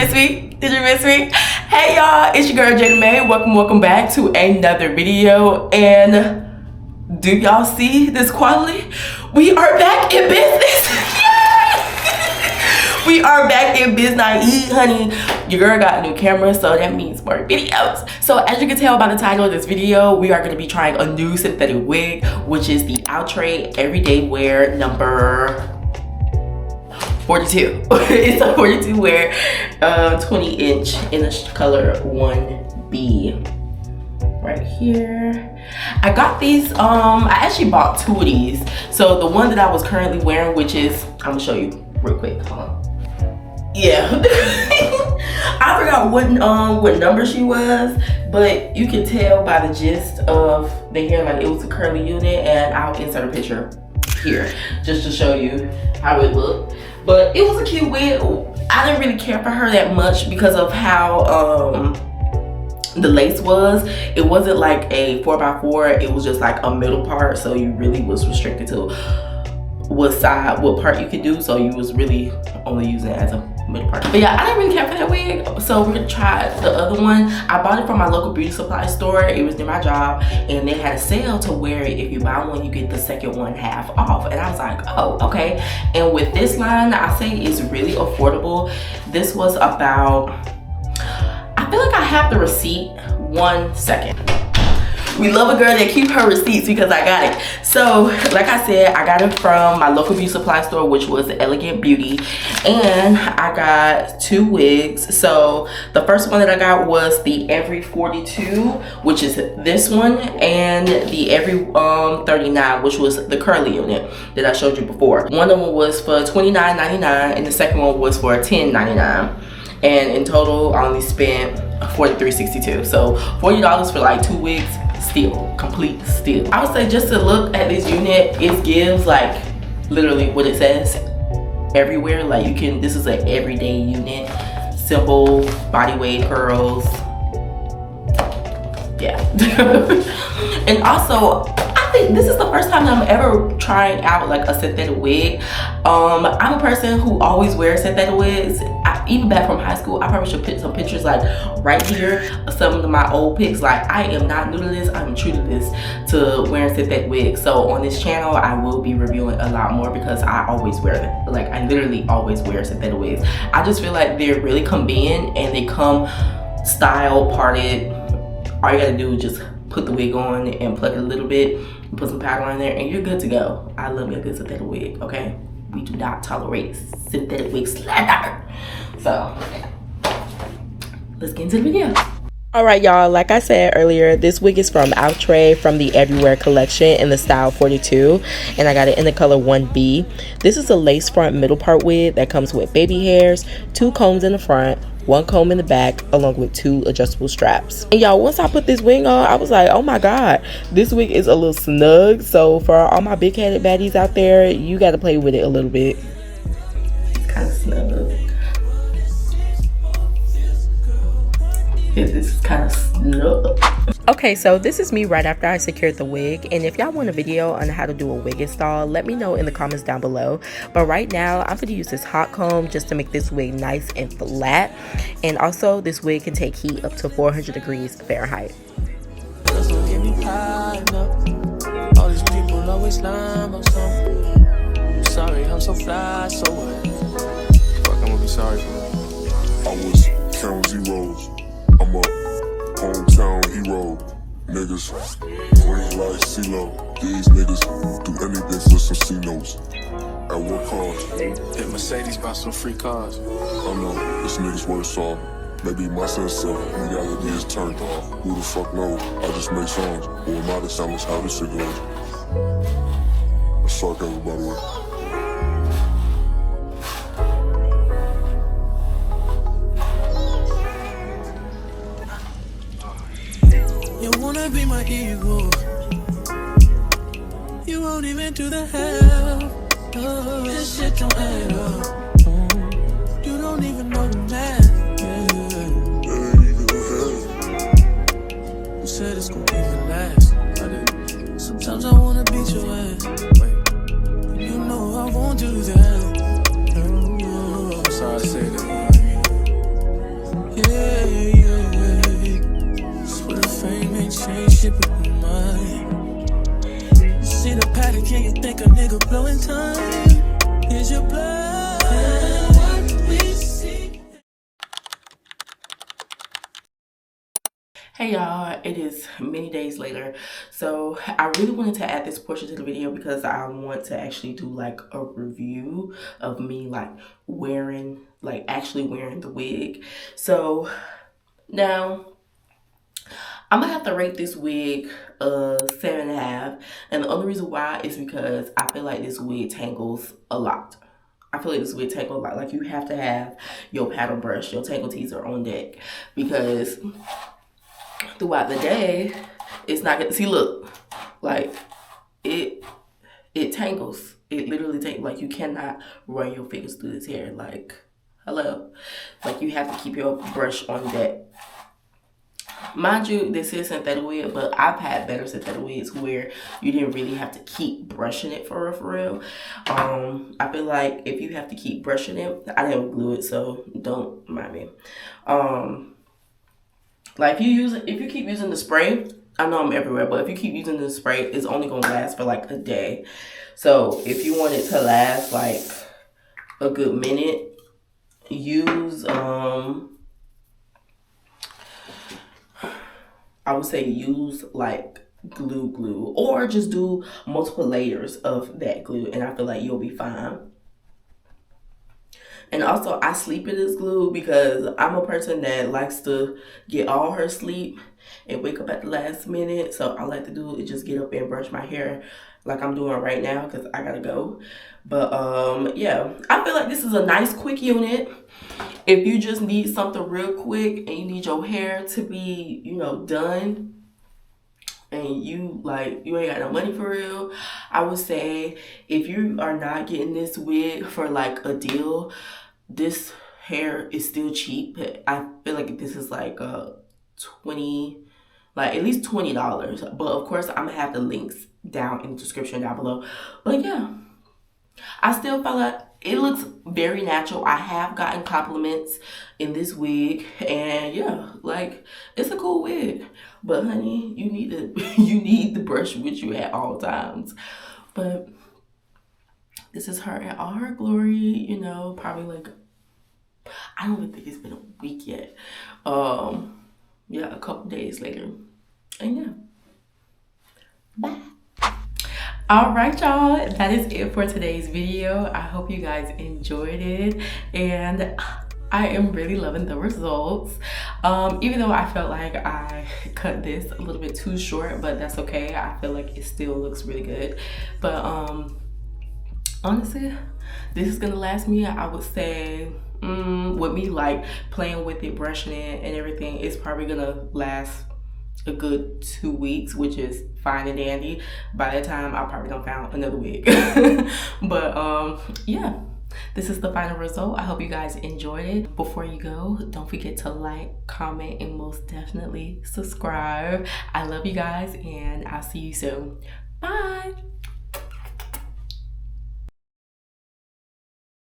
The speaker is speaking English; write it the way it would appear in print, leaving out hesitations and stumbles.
miss me? Did you miss me? Hey y'all, it's your girl Jada May. Welcome back to another video. And do y'all see this quality? We are back in business. We are back in business, honey. Your girl got a new camera, so that means more videos. So as you can tell by the title of this video, we are going to be trying a new synthetic wig, which is the Outre EveryWear number 42. It's a 42 wear 20 inch in the color 1B right here. I got these, I actually bought two of these. So the one that I was currently wearing, which is, I'm gonna show you real quick, hold on. Yeah. I forgot what number she was, but you can tell by the gist of the hair, like it was a curly unit, and I'll insert a picture here just to show you how it looked. But it was a cute wig. I didn't really care for her that much because of how the lace was. It wasn't like a 4x4, it was just like a middle part, so you really was restricted to what part you could do, so you was really only using it as a middle part. But yeah, I didn't really care for that wig, so we're gonna try the other one. I bought it from my local beauty supply store. It was near my job, and they had a sale to where if you buy one, you get the second one half off. And I was like, oh, okay. And with this line, I say it's really affordable. This was about, I feel like I have the receipt. 1 second. We love a girl that keep her receipts because I got it. So like I said, I got it from my local beauty supply store, which was Elegant Beauty, and I got two wigs. So the first one that I got was the Every 42, which is this one, and the Every 39, which was the curly unit that I showed you before. One of them was for $29.99 and the second one was for $10.99. And in total I only spent $43.62. So $40 for like two wigs. Still complete steal. I would say just to look at this unit, it gives like literally what it says everywhere. Like you can, this is an everyday unit, simple body wave curls. Yeah. And also I think this is the first time that I'm ever trying out like a synthetic wig. I'm a person who always wears synthetic wigs. Even back from high school, I probably should put some pictures like right here of some of my old pics. Like I am not new to this, I'm true to this, to wearing synthetic wigs. So on this channel, I will be reviewing a lot more because I always wear them. Like I literally always wear synthetic wigs. I just feel like they're really convenient and they come style parted. All you gotta do is just put the wig on and pluck it a little bit, and put some powder on there, and you're good to go. I love me a good synthetic wig, okay? We do not tolerate synthetic wig slander. So, let's get into the video. Alright y'all, like I said earlier, this wig is from Outre from the EveryWear collection in the style 42, and I got it in the color 1B. This is a lace front middle part wig that comes with baby hairs, 2 combs in the front, 1 comb in the back, along with 2 adjustable straps. And y'all, once I put this wig on, I was like, oh my god, this wig is a little snug. So for all my big-headed baddies out there, you got to play with it a little bit. It's kind of snug. This is kind of snug. Okay, so this is me right after I secured the wig, and if y'all want a video on how to do a wig install, let me know in the comments down below. But right now I'm going to use this hot comb just to make this wig nice and flat, and also this wig can take heat up to 400 degrees Fahrenheit. All these people always lying about something. I'm sorry, I'm so fly, so what? Fuck, I'm gonna be sorry for that. I was counting zeros. I'm a hometown hero. Niggas, green like CeeLo. These niggas do anything for some C-notes. At what cost? Hit Mercedes by some free cars. I know, this nigga's worse off. Maybe my sense of reality is turned off. Who the fuck knows? I just make songs. Or am I the soundless how this shit goes? Suck everybody. You wanna be my ego. You won't even do the hell. Oh, this shit don't add up. You don't even know the math. You said it's gonna be the last. Sometimes I wanna beat your ass. You know I won't do that. Oh, sorry I said that. nigga blowing time. Here's your blood. What we see. Hey y'all, it is many days later. So I really wanted to add this portion to the video because I want to actually do like a review of me like actually wearing the wig. So now I'm gonna have to rate this wig 7.5, and the only reason why is because I feel like this wig tangles a lot. I feel like this wig tangles a lot. Like you have to have your paddle brush, your tangle teaser on deck, because throughout the day it's not gonna see, look, like it tangles. It literally tangles. Like you cannot run your fingers through this hair. Like, hello. Like you have to keep your brush on deck. Mind you, this is synthetic wig, but I've had better synthetic wigs where you didn't really have to keep brushing it for real. I feel like if you have to keep brushing it, I didn't glue it, so don't mind me. Like if you keep using the spray, I know I'm everywhere, but if you keep using the spray, it's only gonna last for like a day. So if you want it to last like a good minute, use I would say use like glue, or just do multiple layers of that glue, and I feel like you'll be fine. And also, I sleep in this glue because I'm a person that likes to get all her sleep and wake up at the last minute. So I like to do is just get up and brush my hair like I'm doing right now because I gotta go. But yeah, I feel like this is a nice quick unit. If you just need something real quick and you need your hair to be, you know, done, and you ain't got no money for real, I would say if you are not getting this wig for like a deal, this hair is still cheap. I feel like this is like at least $20. But of course, I'm gonna have the links down in the description down below. But yeah, I still feel like it looks very natural. I have gotten compliments in this wig, and yeah, like it's a cool wig. But honey, you need the brush with you at all times. But this is her in all her glory, you know, probably like, I don't even think it's been a week yet. Yeah, a couple days later. And yeah. Bye. All right, y'all, that is it for today's video. I hope you guys enjoyed it, and I am really loving the results. Even though I felt like I cut this a little bit too short, but that's okay. I feel like it still looks really good. But honestly, this is gonna last me, I would say, with me like playing with it, brushing it and everything, it's probably gonna last a good 2 weeks, which is fine and dandy. By that time, I'll probably done found another wig. But yeah, this is the final result. I hope you guys enjoyed it. Before you go, don't forget to like, comment, and most definitely subscribe. I love you guys, and I'll see you soon. Bye.